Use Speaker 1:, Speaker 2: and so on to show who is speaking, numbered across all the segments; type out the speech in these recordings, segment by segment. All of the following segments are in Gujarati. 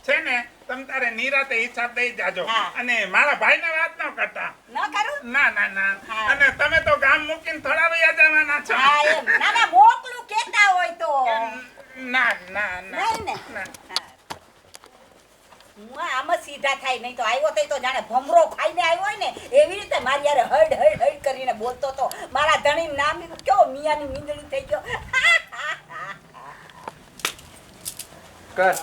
Speaker 1: છે ને તમ તારે નિરાતે હિસાબ દઈ જાજો
Speaker 2: હા.
Speaker 1: અને મારા ભાઈને વાત ન કરતા
Speaker 2: ન કરું
Speaker 1: ના ના ના
Speaker 2: હા.
Speaker 1: અને તમે તો ગામ મૂકીને થોડા વયા જવાના છો
Speaker 2: હા એમ ના ના મોકલું કેતા હોય તો
Speaker 1: ના ના ના
Speaker 2: નહીં ને
Speaker 1: ના.
Speaker 2: હા. હું આમ જ સીધા થાય નહીં તો આવ્યો તો જાણે ભમરો ખાઈને આવ્યો હોય ને એવી રીતે મારી યારે હડ હડ હડ કરીને બોલતો તો મારા ધણીનું નામ લીધું કેવો મિયાની મીંદડી થઈ ગયો
Speaker 3: કર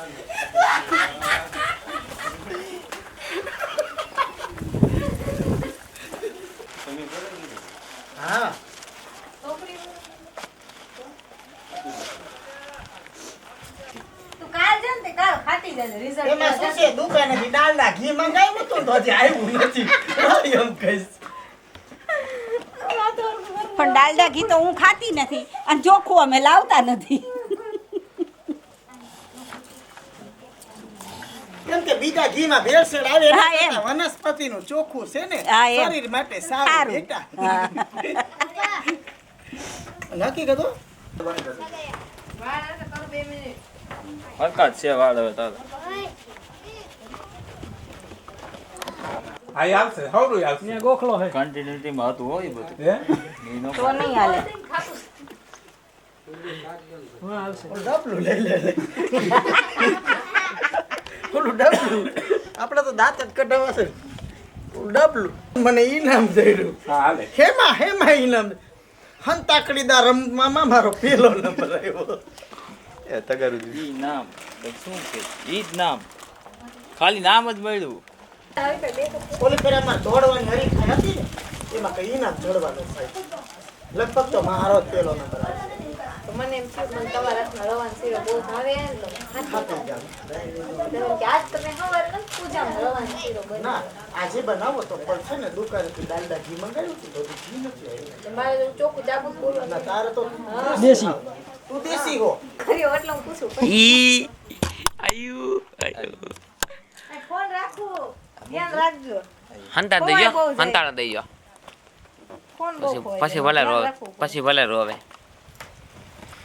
Speaker 3: હા
Speaker 4: તું કાલ છે ને તે કાલ ખાતી જજે રિઝલ્ટ
Speaker 3: એમાં શું છે દુકાનેથી ડાલડા ઘી મંગાવ્યું હતું તો હજી આવ્યું નથી એમ કહીશ
Speaker 2: પણ ડાલડા ઘી તો હું ખાતી નથી અને ચોખ્ખું અમે લાવતા નથી
Speaker 3: કેમ કે બીજા ઘીમાં ભેળસેળ આવે એના
Speaker 2: હા, એમ.
Speaker 3: કરતાં વનસ્પતિનું ચોખ્ખું છે ને
Speaker 2: હા, એમ.
Speaker 3: શરીર માટે સારું
Speaker 2: સારું.
Speaker 3: બેટા
Speaker 2: હા.
Speaker 3: નક્કી કીધું
Speaker 4: વાળ આવે તો 2 મિનિટ
Speaker 5: હરકત છે વાળ હવે તારે
Speaker 1: હા આવશે હવરું આવશે
Speaker 6: ગોખલો હે
Speaker 5: કન્ટિન્યુટીમાં હતું હોય બધું
Speaker 1: હે?
Speaker 5: ઈ નો
Speaker 2: તો નહીં હાલે
Speaker 6: હા આવશે
Speaker 3: ડબલું લઈ લે ઓલું ડબલું આપણે તો દાંત જ કઢાવવા છે ઓલું ડબલું મને ઈનામ દઈડું
Speaker 1: હા હાલે
Speaker 3: હેમાં ઈનામ હંતાકડીદા રમવામાં મારો પહેલો નંબર આવ્યો
Speaker 5: ઈ નામ તો શું છે ઈ જ નામ ખાલી નામ જ મળ્યું
Speaker 3: ઓલી ફેર અમારે દોડવાની હરીફાઈ હતી ને એમાં કઈ ઈનામ જોડવાનું થાય લગભગ તો મારો જ પહેલો નંબર આવ્યો
Speaker 4: તો મને એમ થયું મને તમારા હાથનો રવાનો શીરો બહુ ભાવે ને તો
Speaker 3: ખાતું જાવ.
Speaker 4: તો એમ કે આજ તમે સવારે નથી પૂજામાં રવાનો શીરો બનાવ્યો.
Speaker 3: ના આજે બનાવો તો પણ છે ને દુકાનેથી ડાલડા ઘી મંગાવ્યું હતું બધું ઘી નથી આવ્યું
Speaker 4: તો મારે તો ચોખ્ખું જાગું જ બોલવાનું
Speaker 3: ના તારે તો
Speaker 6: દેશી.
Speaker 3: તું દેશી હો
Speaker 4: કર્યો એટલે હું પૂછું
Speaker 5: ઈ આયુ
Speaker 4: ફોન રાખું ધ્યાન રાખજો
Speaker 5: હંતા
Speaker 4: ખોવાય
Speaker 5: દઈયો
Speaker 4: બહુ જાય.
Speaker 5: હંતાડા દઈયો
Speaker 4: ફોન બહુ ખોવાય
Speaker 5: પછી
Speaker 4: જાય.
Speaker 5: ભલે
Speaker 4: ધ્યાન
Speaker 5: રોવે
Speaker 4: રાખવું પડે.
Speaker 5: પછી ભલે રોવે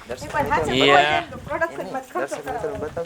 Speaker 4: એક વાર હાચે
Speaker 5: Yeah.
Speaker 4: ખોવાય જાય ને તો પ્રોડક્શન માં ખર્ચો કરાવવાનો.